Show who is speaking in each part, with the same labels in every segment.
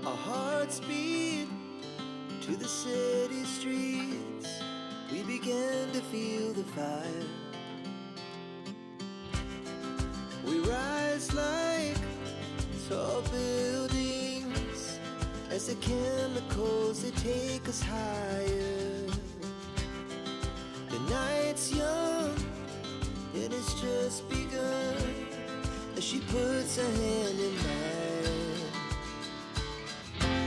Speaker 1: Our hearts beat to the city streets. We began to feel the fire. We rise like tall buildings as the chemicals, they take us higher. The night's young and it's just begun as she puts her hand in mine.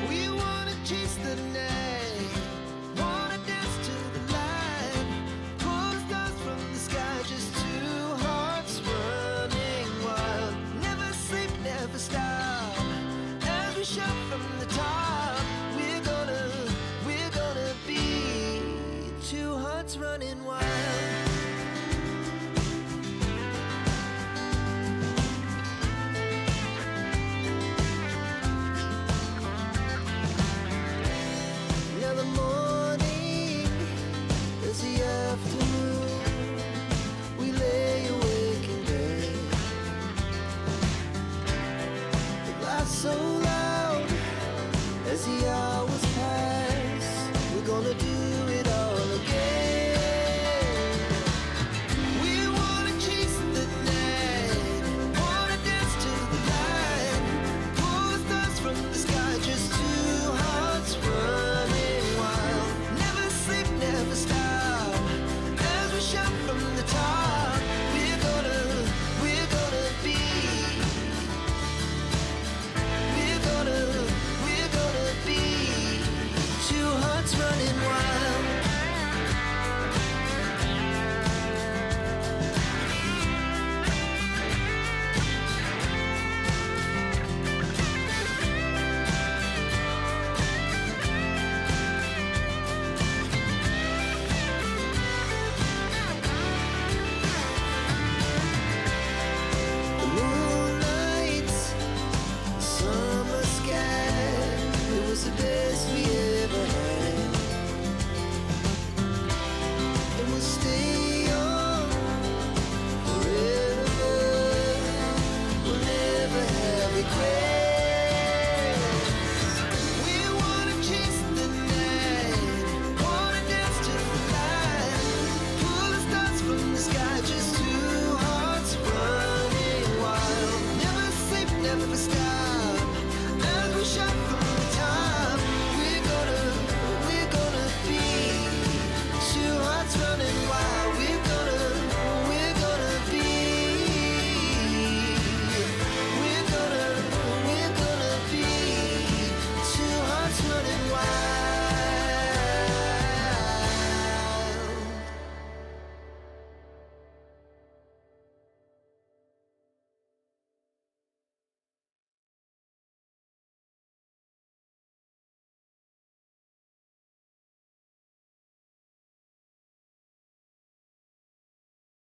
Speaker 1: We wanna chase the night, wanna dance to the light, pull the stars from the sky, just two hearts running wild. Never sleep, never stop, as we shout from the top. We're gonna be two hearts running wild.